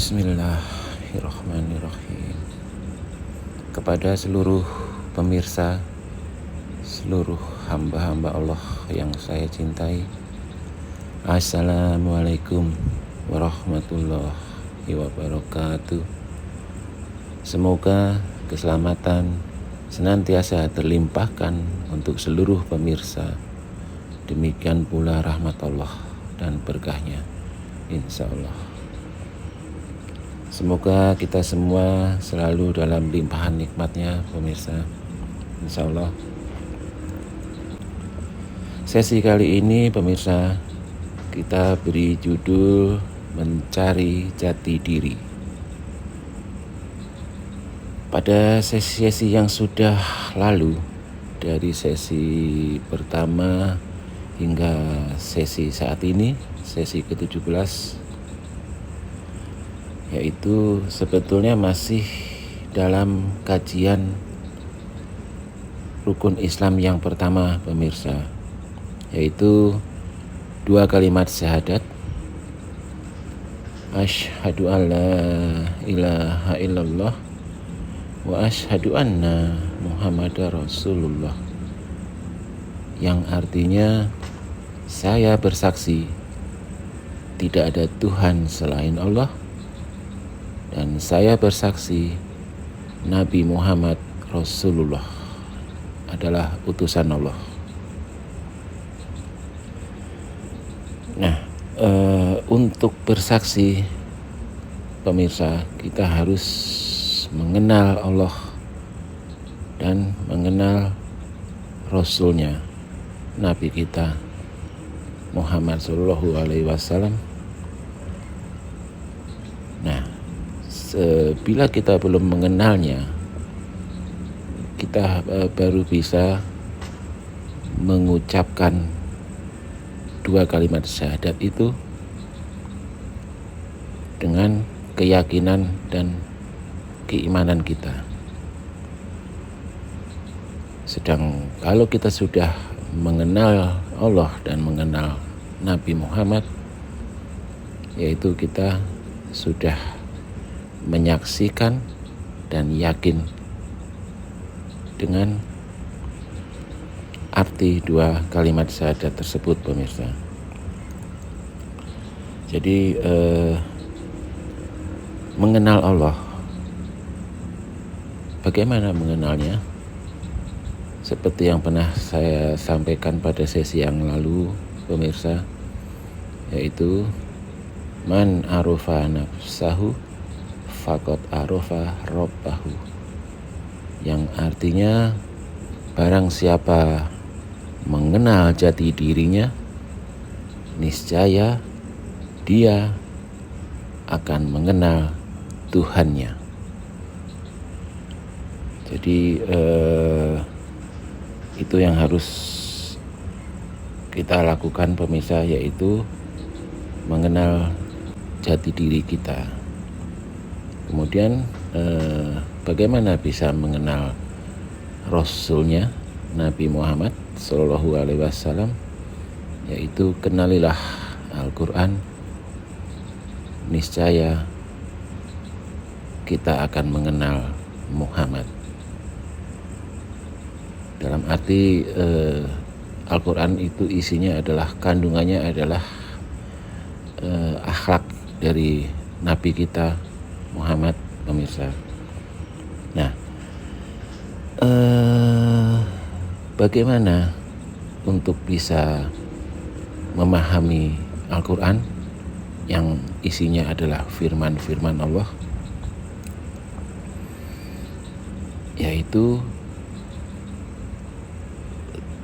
Bismillahirrahmanirrahim. Kepada seluruh pemirsa, seluruh hamba-hamba Allah yang saya cintai, Assalamualaikum warahmatullahi wabarakatuh. Semoga keselamatan senantiasa terlimpahkan untuk seluruh pemirsa. Demikian pula rahmat Allah dan berkahnya, insya Allah. Semoga kita semua selalu dalam limpahan nikmatnya, pemirsa, insya Allah. Sesi kali ini, pemirsa, kita beri judul Mencari Jati Diri. Pada sesi-sesi yang sudah lalu, dari sesi pertama hingga sesi saat ini, sesi ke-17, yaitu sebetulnya masih dalam kajian rukun Islam yang pertama, pemirsa, yaitu 2 kalimat syahadat, asyhadu an la ilaha illallah wa asyhadu anna Muhammadar Rasulullah, yang artinya saya bersaksi tidak ada Tuhan selain Allah, dan saya bersaksi Nabi Muhammad Rasulullah adalah utusan Allah. Nah, untuk bersaksi, pemirsa, kita harus mengenal Allah dan mengenal Rasulnya, Nabi kita Muhammad Sallallahu Alaihi Wasallam. Nah, bila kita belum mengenalnya, kita baru bisa mengucapkan 2 kalimat syahadat itu dengan keyakinan dan keimanan kita. Sedang kalau kita sudah mengenal Allah dan mengenal Nabi Muhammad, yaitu kita sudah menyaksikan dan yakin dengan arti 2 kalimat syahadat tersebut, pemirsa. Jadi mengenal Allah, bagaimana mengenalnya? Seperti yang pernah saya sampaikan pada sesi yang lalu, pemirsa, yaitu man arofa nafsahu faqad arofa robbahu, yang artinya barang siapa mengenal jati dirinya, niscaya dia akan mengenal Tuhannya. Jadi itu yang harus kita lakukan, pemirsa, yaitu mengenal jati diri kita. Kemudian bagaimana bisa mengenal Rasulnya, Nabi Muhammad Sallallahu Alaihi Wasallam, yaitu kenalilah Al-Quran, niscaya kita akan mengenal Muhammad. Dalam arti Al-Quran itu isinya adalah, kandungannya adalah akhlak dari Nabi kita Muhammad, pemirsa. Nah, bagaimana untuk bisa memahami Al-Quran yang isinya adalah firman-firman Allah, yaitu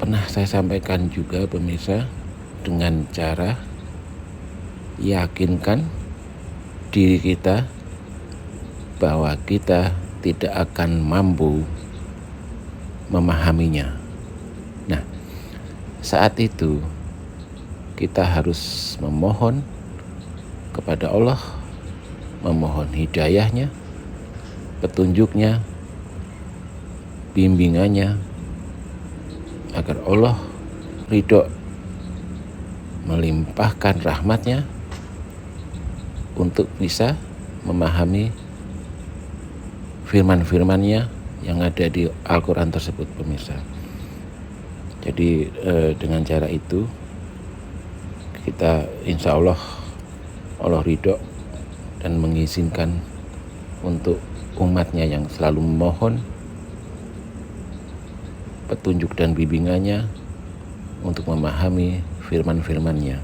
pernah saya sampaikan juga, pemirsa, dengan cara yakinkan diri kita bahwa kita tidak akan mampu memahaminya. Nah, saat itu kita harus memohon kepada Allah, memohon hidayahnya, petunjuknya, bimbingannya, agar Allah ridho melimpahkan rahmatnya untuk bisa memahami firman-firmannya yang ada di Al-Quran tersebut, pemirsa. Jadi dengan cara itu kita insya Allah ridho dan mengizinkan untuk umatnya yang selalu memohon petunjuk dan bimbingannya untuk memahami firman-firmannya.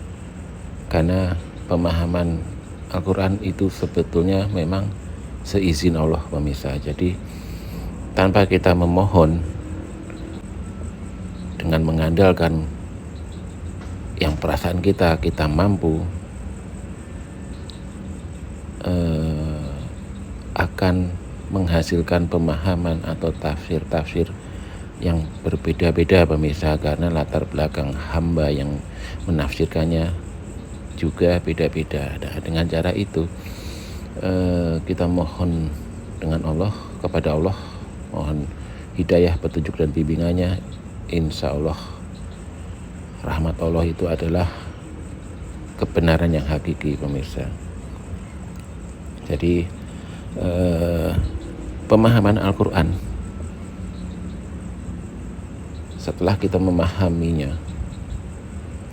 Karena pemahaman Al-Quran itu sebetulnya memang seizin Allah, pemirsa. Jadi tanpa kita memohon dengan mengandalkan yang perasaan kita mampu, akan menghasilkan pemahaman atau tafsir-tafsir yang berbeda-beda, pemirsa, karena latar belakang hamba yang menafsirkannya juga beda-beda. Nah, dengan cara itu kita mohon dengan Allah, kepada Allah, mohon hidayah, petunjuk dan bimbingannya. Insya Allah rahmat Allah itu adalah kebenaran yang hakiki, pemirsa. Jadi pemahaman Al-Quran, setelah kita memahaminya,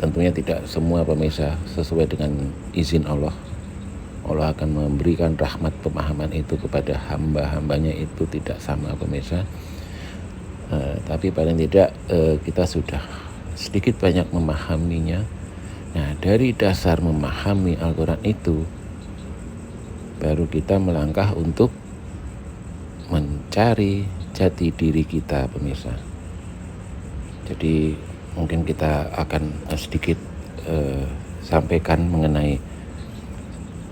tentunya tidak semua, pemirsa, sesuai dengan izin Allah. Allah akan memberikan rahmat pemahaman itu kepada hamba-hambanya itu tidak sama, pemirsa. Tapi paling tidak kita sudah sedikit banyak memahaminya. Nah, dari dasar memahami Al-Quran itu, baru kita melangkah untuk mencari jati diri kita, pemirsa. Jadi mungkin kita akan sedikit sampaikan mengenai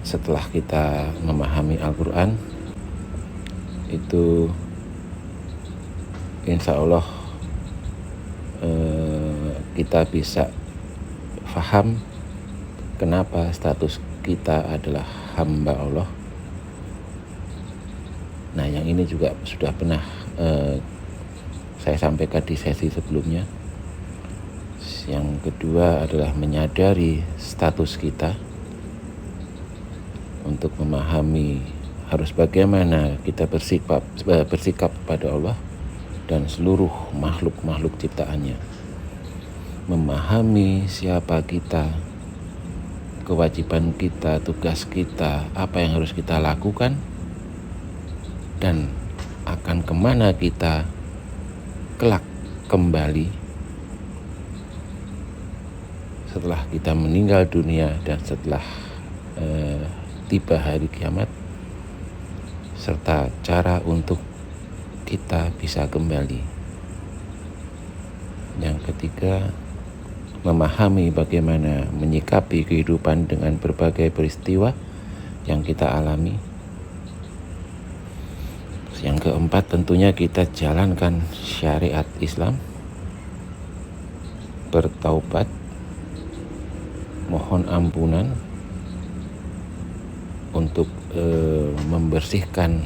setelah kita memahami Al-Quran itu, insya Allah kita bisa faham kenapa status kita adalah hamba Allah. Nah, yang ini juga sudah pernah saya sampaikan di sesi sebelumnya. Yang kedua adalah menyadari status kita untuk memahami harus bagaimana kita bersikap pada Allah dan seluruh makhluk-makhluk ciptaannya. Memahami siapa kita, kewajiban kita, tugas kita, apa yang harus kita lakukan, dan akan kemana kita kelak kembali setelah kita meninggal dunia dan setelah tiba hari kiamat, serta cara untuk kita bisa kembali. Yang ketiga, memahami bagaimana menyikapi kehidupan dengan berbagai peristiwa yang kita alami. Yang keempat, tentunya kita jalankan syariat Islam, bertaubat, mohon ampunan untuk membersihkan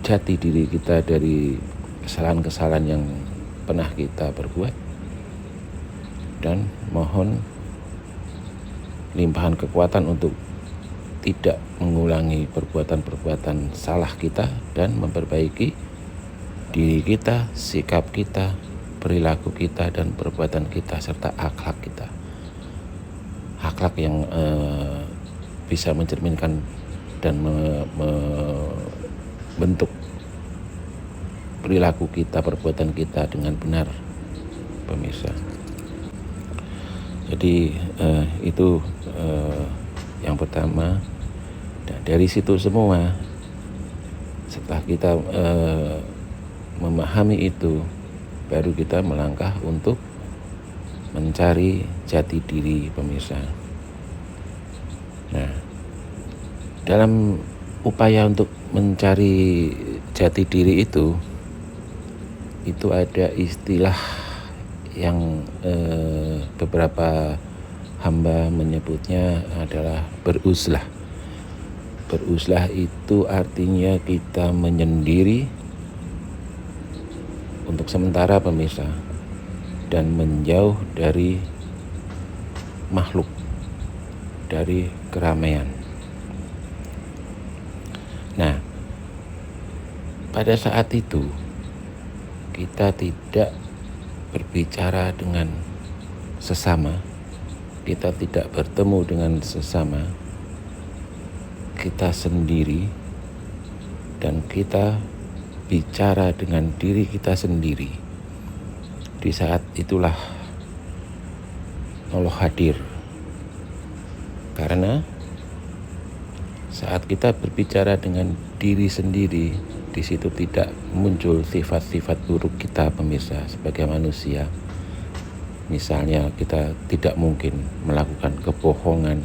jati diri kita dari kesalahan-kesalahan yang pernah kita perbuat, dan mohon limpahan kekuatan untuk tidak mengulangi perbuatan-perbuatan salah kita dan memperbaiki diri kita, sikap kita, perilaku kita, dan perbuatan kita, serta akhlak kita. Akhlak yang bisa mencerminkan dan membentuk perilaku kita, perbuatan kita dengan benar, pemirsa. Jadi itu yang pertama. Dan dari situ semua, setelah kita memahami itu, baru kita melangkah untuk mencari jati diri, pemirsa. Nah, dalam upaya untuk mencari jati diri itu ada istilah yang beberapa hamba menyebutnya adalah beruzlah. Beruzlah itu artinya kita menyendiri untuk sementara, pemirsa, dan menjauh dari makhluk, dari keramaian. pada saat itu kita tidak berbicara dengan sesama, kita tidak bertemu dengan sesama, kita sendiri, dan kita bicara dengan diri kita sendiri. Di saat itulah Allah hadir, karena saat kita berbicara dengan diri sendiri, di situ tidak muncul sifat-sifat buruk kita, pemirsa, sebagai manusia. Misalnya kita tidak mungkin melakukan kebohongan,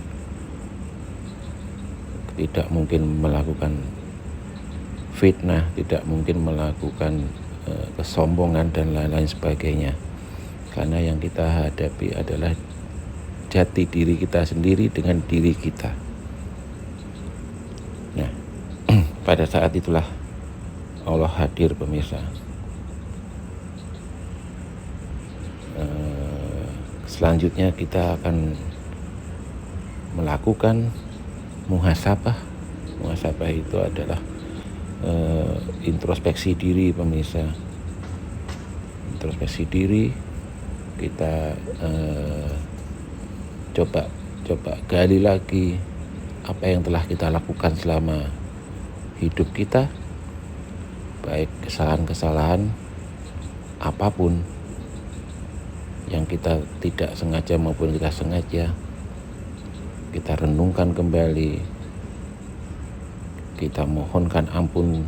tidak mungkin melakukan fitnah, tidak mungkin melakukan kesombongan dan lain-lain sebagainya. Karena yang kita hadapi adalah jati diri kita sendiri dengan diri kita. Nah, pada saat itulah Allah hadir, pemirsa. Selanjutnya kita akan melakukan muhasabah. Muhasabah itu adalah introspeksi diri, pemirsa. Introspeksi diri, kita coba gali lagi apa yang telah kita lakukan selama hidup kita, baik kesalahan-kesalahan apapun yang kita tidak sengaja maupun kita sengaja, kita renungkan kembali, kita mohonkan ampun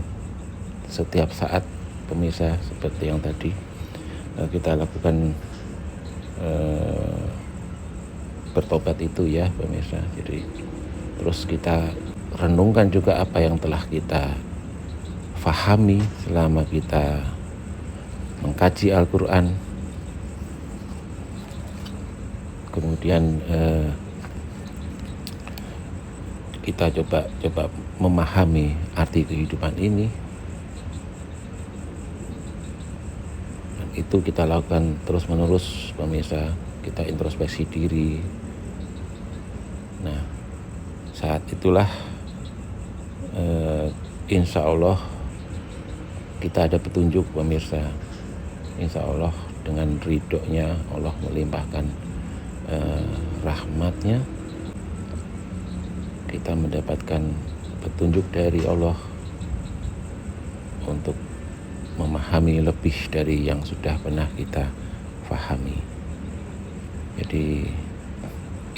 setiap saat, pemirsa, seperti yang tadi kita lakukan bertobat itu ya, pemirsa. Jadi terus kita renungkan juga apa yang telah kita fahami selama kita mengkaji Al-Quran. Kemudian kita coba memahami arti kehidupan ini. Dan itu kita lakukan terus-menerus, pemirsa. Kita introspeksi diri. Nah, saat itulah insya Allah kita ada petunjuk, pemirsa. Insya Allah dengan ridhonya Allah melimpahkan rahmatnya, kita mendapatkan petunjuk dari Allah untuk memahami lebih dari yang sudah pernah kita fahami. Jadi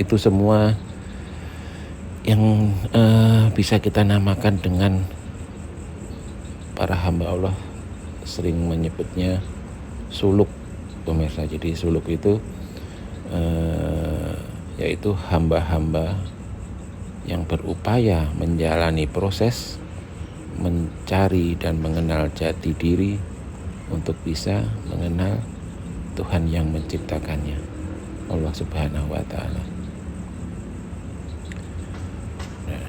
itu semua yang bisa kita namakan dengan para hamba Allah sering menyebutnya suluk, pemirsa. Jadi suluk itu yaitu hamba-hamba yang berupaya menjalani proses mencari dan mengenal jati diri untuk bisa mengenal Tuhan yang menciptakannya, Allah Subhanahu wa Ta'ala. Nah,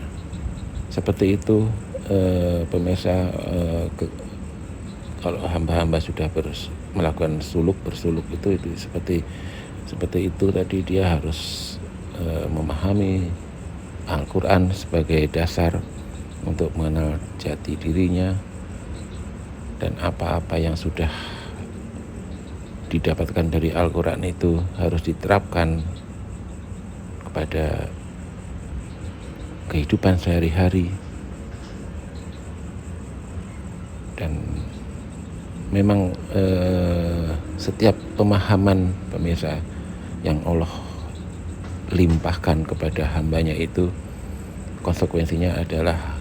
seperti itu pemirsa, kalau hamba-hamba sudah melakukan bersuluk itu seperti itu tadi, dia harus memahami Al-Quran sebagai dasar untuk mengenal jati dirinya, dan apa-apa yang sudah didapatkan dari Al-Quran itu harus diterapkan kepada kehidupan sehari-hari. Dan memang setiap pemahaman, pemirsa, yang Allah limpahkan kepada hambanya itu konsekuensinya adalah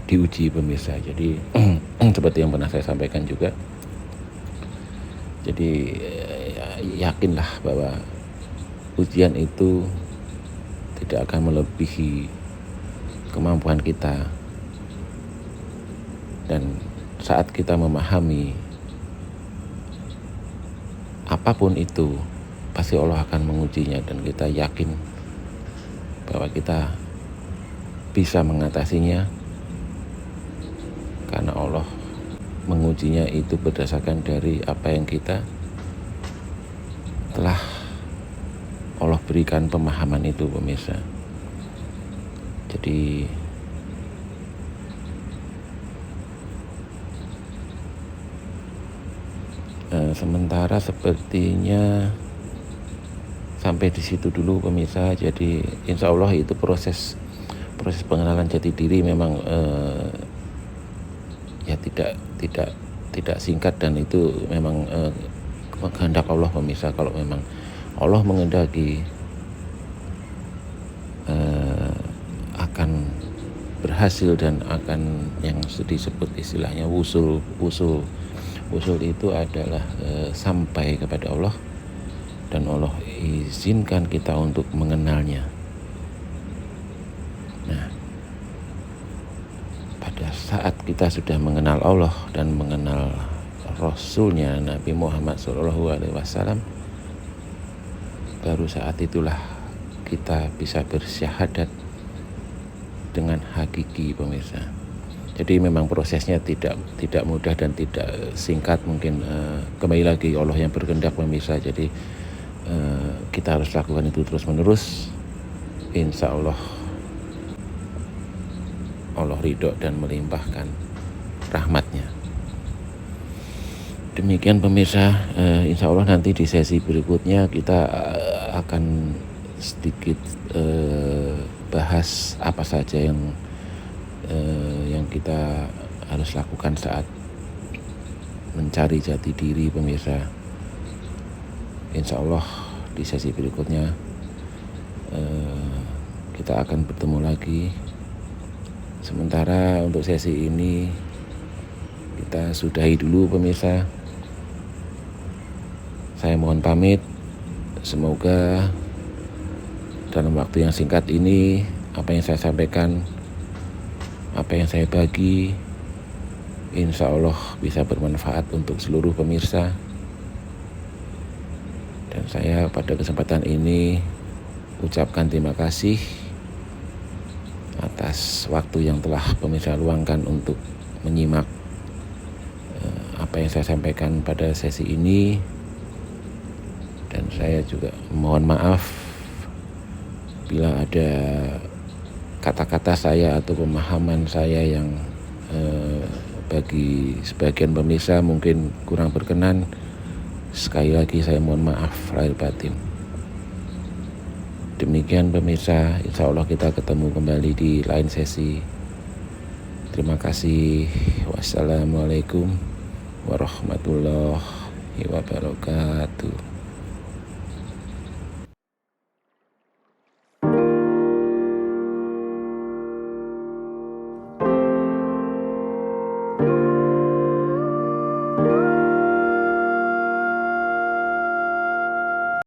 diuji, pemirsa. Jadi seperti yang pernah saya sampaikan juga, jadi yakinlah bahwa ujian itu tidak akan melebihi kemampuan kita. Dan saat kita memahami apapun itu, pasti Allah akan mengujinya, dan kita yakin bahwa kita bisa mengatasinya, karena Allah mengujinya itu berdasarkan dari apa yang kita telah Allah berikan pemahaman itu, pemirsa. Jadi Sementara sepertinya sampai di situ dulu pemirsa. Jadi insya Allah itu proses pengenalan jati diri memang ya tidak singkat, dan itu memang kehendak Allah pemirsa. Kalau memang Allah mengendaki akan berhasil dan akan yang disebut istilahnya wusul itu adalah sampai kepada Allah, dan Allah izinkan kita untuk mengenalnya. Nah, pada saat kita sudah mengenal Allah dan mengenal Rasulnya Nabi Muhammad SAW, baru saat itulah kita bisa bersyahadat dengan hakiki pemirsa. Jadi memang prosesnya tidak mudah dan tidak singkat. Mungkin kembali lagi Allah yang berkehendak pemirsa. Jadi kita harus lakukan itu terus menerus. Insya Allah ridho dan melimpahkan rahmatnya. Demikian pemirsa, insya Allah nanti di sesi berikutnya kita akan sedikit bahas apa saja yang kita harus lakukan saat mencari jati diri pemirsa. Insya Allah di sesi berikutnya kita akan bertemu lagi. Sementara untuk sesi ini kita sudahi dulu pemirsa. Saya mohon pamit. Semoga dalam waktu yang singkat ini apa yang saya sampaikan, apa yang saya bagi, insya Allah bisa bermanfaat untuk seluruh pemirsa. Dan saya pada kesempatan ini ucapkan terima kasih atas waktu yang telah pemirsa luangkan untuk menyimak apa yang saya sampaikan pada sesi ini. Dan saya juga mohon maaf bila ada kata-kata saya atau pemahaman saya yang bagi sebagian pemirsa mungkin kurang berkenan. Sekali lagi saya mohon maaf lahir batin. Demikian pemirsa, insya Allah kita ketemu kembali di lain sesi. Terima kasih. Wassalamualaikum warahmatullahi wabarakatuh.